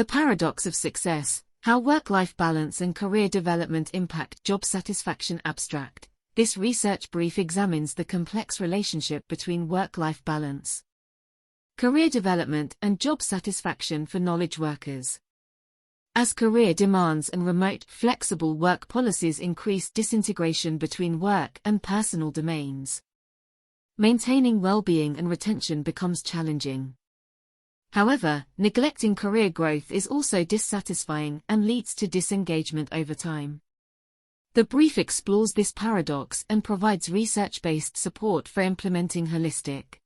The Paradox of Success: How Work-Life Balance and Career Development Impact Job Satisfaction. Abstract. This research brief examines the complex relationship between work-life balance, career development, and job satisfaction for knowledge workers. As career demands and remote, flexible work policies increase disintegration between work and personal domains, maintaining well-being and retention becomes challenging. However, neglecting career growth is also dissatisfying and leads to disengagement over time. The brief explores this paradox and provides research-based support for implementing holistic,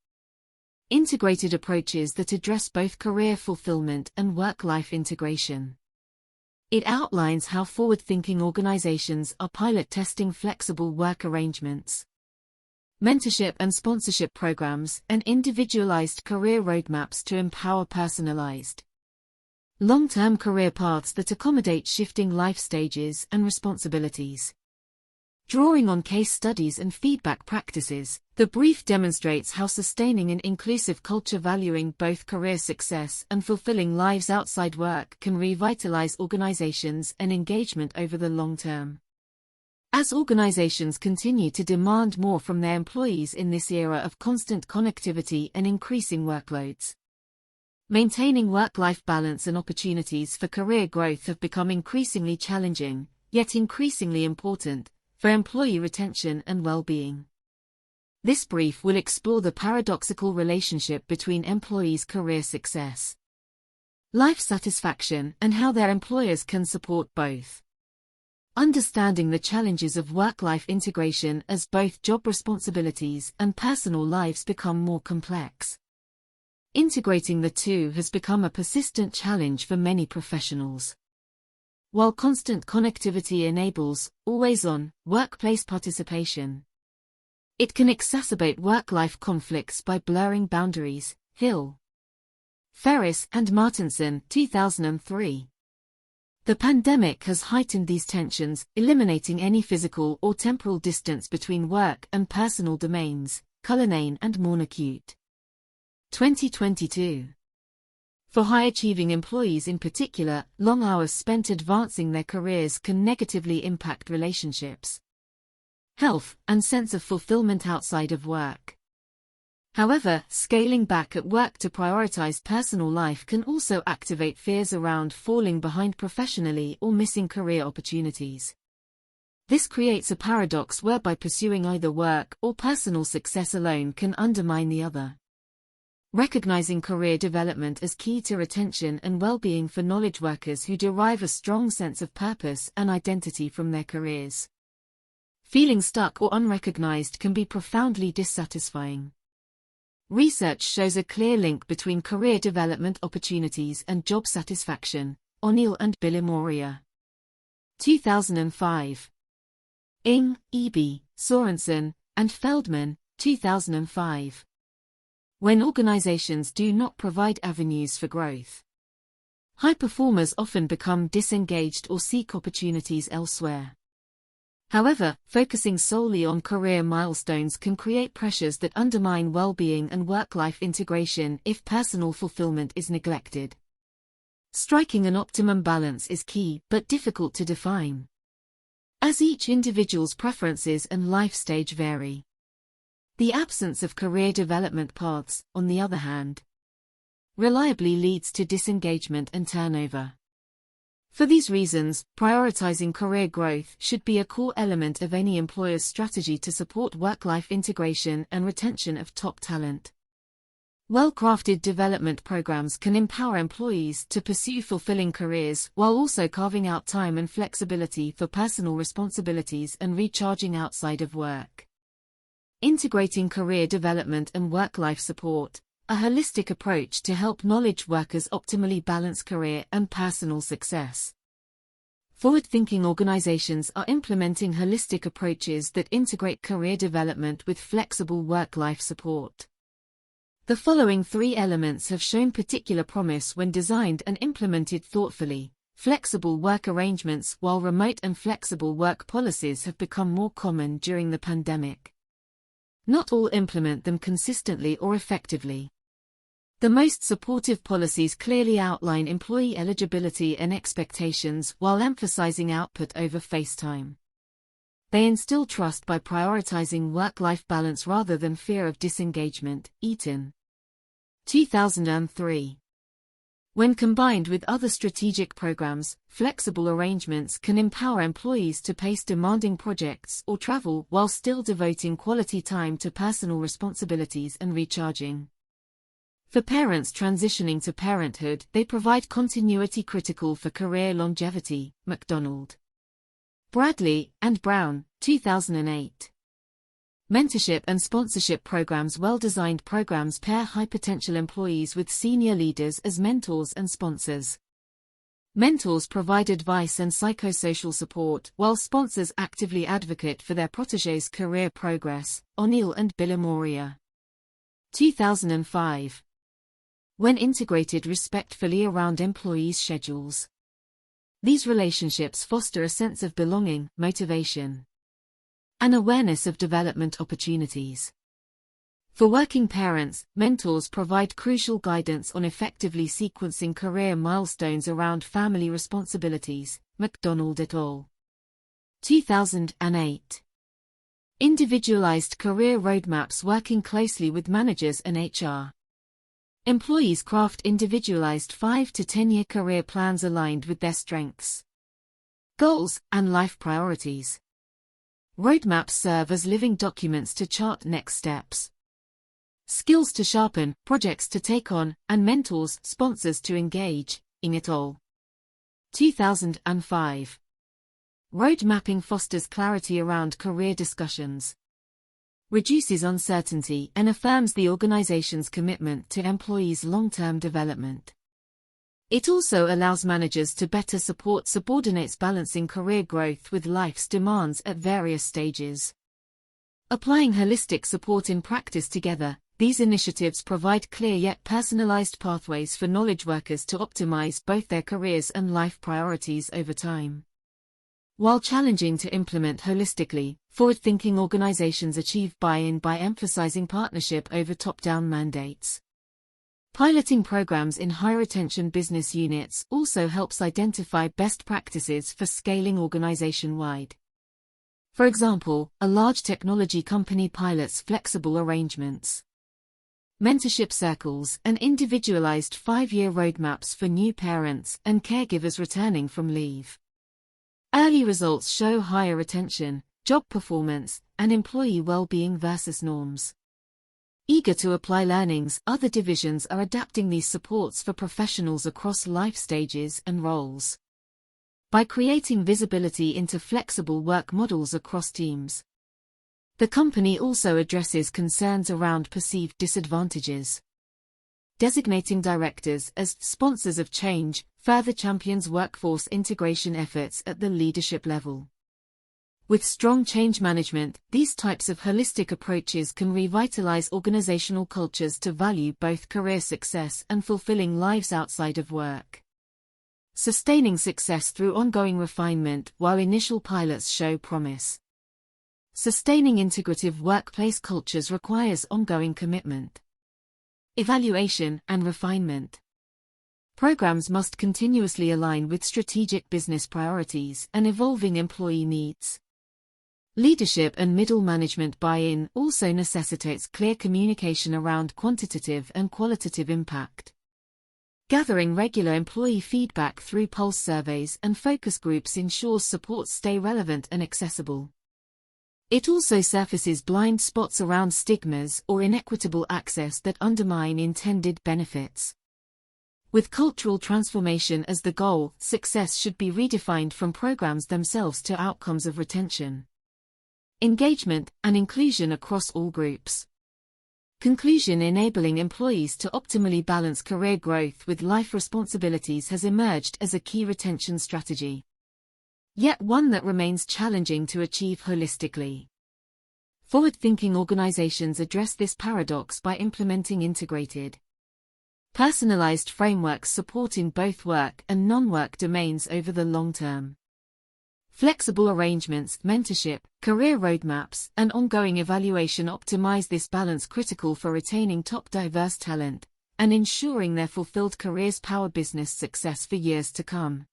integrated approaches that address both career fulfillment and work-life integration. It outlines how forward-thinking organizations are pilot testing flexible work arrangements, mentorship and sponsorship programs, and individualized career roadmaps to empower personalized, long-term career paths that accommodate shifting life stages and responsibilities. Drawing on case studies and feedback practices, the brief demonstrates how sustaining an inclusive culture valuing both career success and fulfilling lives outside work can revitalize organizations and engagement over the long term. As organizations continue to demand more from their employees in this era of constant connectivity and increasing workloads, maintaining work-life balance and opportunities for career growth have become increasingly challenging, yet increasingly important, for employee retention and well-being. This brief will explore the paradoxical relationship between employees' career success, life satisfaction, and how their employers can support both. Understanding the challenges of work-life integration as both job responsibilities and personal lives become more complex. Integrating the two has become a persistent challenge for many professionals. While constant connectivity enables always-on workplace participation, it can exacerbate work-life conflicts by blurring boundaries. Hill, Ferris, and Martinson, 2003. The pandemic has heightened these tensions, eliminating any physical or temporal distance between work and personal domains. Cullinane and Moornacute, 2022. For high-achieving employees in particular, long hours spent advancing their careers can negatively impact relationships, health, and sense of fulfillment outside of work. However, scaling back at work to prioritize personal life can also activate fears around falling behind professionally or missing career opportunities. This creates a paradox whereby pursuing either work or personal success alone can undermine the other. Recognizing career development as key to retention and well-being for knowledge workers who derive a strong sense of purpose and identity from their careers. Feeling stuck or unrecognized can be profoundly dissatisfying. Research shows a clear link between career development opportunities and job satisfaction. O'Neill and Bilimoria, 2005. Ng, E.B., Sorensen, and Feldman, 2005. When organizations do not provide avenues for growth, high performers often become disengaged or seek opportunities elsewhere. However, focusing solely on career milestones can create pressures that undermine well-being and work-life integration if personal fulfillment is neglected. Striking an optimum balance is key, but difficult to define, as each individual's preferences and life stage vary. The absence of career development paths, on the other hand, reliably leads to disengagement and turnover. For these reasons, prioritizing career growth should be a core element of any employer's strategy to support work-life integration and retention of top talent. Well-crafted development programs can empower employees to pursue fulfilling careers while also carving out time and flexibility for personal responsibilities and recharging outside of work. Integrating career development and work-life support, a holistic approach to help knowledge workers optimally balance career and personal success. Forward-thinking organizations are implementing holistic approaches that integrate career development with flexible work-life support. The following three elements have shown particular promise when designed and implemented thoughtfully. Flexible work arrangements. While remote and flexible work policies have become more common during the pandemic, not all implement them consistently or effectively. The most supportive policies clearly outline employee eligibility and expectations while emphasizing output over face time. They instill trust by prioritizing work-life balance rather than fear of disengagement. Eaton, 2003. When combined with other strategic programs, flexible arrangements can empower employees to pace demanding projects or travel while still devoting quality time to personal responsibilities and recharging. For parents transitioning to parenthood, they provide continuity critical for career longevity. McDonald, Bradley, and Brown, 2008. Mentorship and sponsorship programs. Well-designed programs pair high-potential employees with senior leaders as mentors and sponsors. Mentors provide advice and psychosocial support, while sponsors actively advocate for their protégés' career progress. O'Neill and Billamoria, 2005. When integrated respectfully around employees' schedules. These relationships foster a sense of belonging, motivation, and awareness of development opportunities. For working parents, mentors provide crucial guidance on effectively sequencing career milestones around family responsibilities. McDonald et al., 2008. Individualized career roadmaps. Working closely with managers and HR. Employees craft individualized 5 to 10-year career plans aligned with their strengths, goals, and life priorities. Roadmaps serve as living documents to chart next steps, skills to sharpen, projects to take on, and mentors, sponsors to engage. Ng et al., 2005. Road mapping fosters clarity around career discussions, reduces uncertainty, and affirms the organization's commitment to employees' long-term development. It also allows managers to better support subordinates balancing career growth with life's demands at various stages. Applying holistic support in practice together, these initiatives provide clear yet personalized pathways for knowledge workers to optimize both their careers and life priorities over time. While challenging to implement holistically, forward-thinking organizations achieve buy-in by emphasizing partnership over top-down mandates. Piloting programs in high-retention business units also helps identify best practices for scaling organization-wide. For example, a large technology company pilots flexible arrangements, mentorship circles, and individualized 5-year roadmaps for new parents and caregivers returning from leave. Early results show higher retention, job performance, and employee well-being versus norms. Eager to apply learnings, other divisions are adapting these supports for professionals across life stages and roles. By creating visibility into flexible work models across teams, the company also addresses concerns around perceived disadvantages. Designating directors as sponsors of change further champions workforce integration efforts at the leadership level. With strong change management, these types of holistic approaches can revitalize organizational cultures to value both career success and fulfilling lives outside of work. Sustaining success through ongoing refinement. While initial pilots show promise, sustaining integrative workplace cultures requires ongoing commitment, evaluation, and refinement. Programs must continuously align with strategic business priorities and evolving employee needs. Leadership and middle management buy-in also necessitates clear communication around quantitative and qualitative impact. Gathering regular employee feedback through pulse surveys and focus groups ensures supports stay relevant and accessible. It also surfaces blind spots around stigmas or inequitable access that undermine intended benefits. With cultural transformation as the goal, success should be redefined from programs themselves to outcomes of retention, engagement, and inclusion across all groups. Conclusion: enabling employees to optimally balance career growth with life responsibilities has emerged as a key retention strategy, yet one that remains challenging to achieve holistically. Forward-thinking organizations address this paradox by implementing integrated, personalized frameworks supporting both work and non-work domains over the long term. Flexible arrangements, mentorship, career roadmaps, and ongoing evaluation optimize this balance, critical for retaining top diverse talent and ensuring their fulfilled careers power business success for years to come.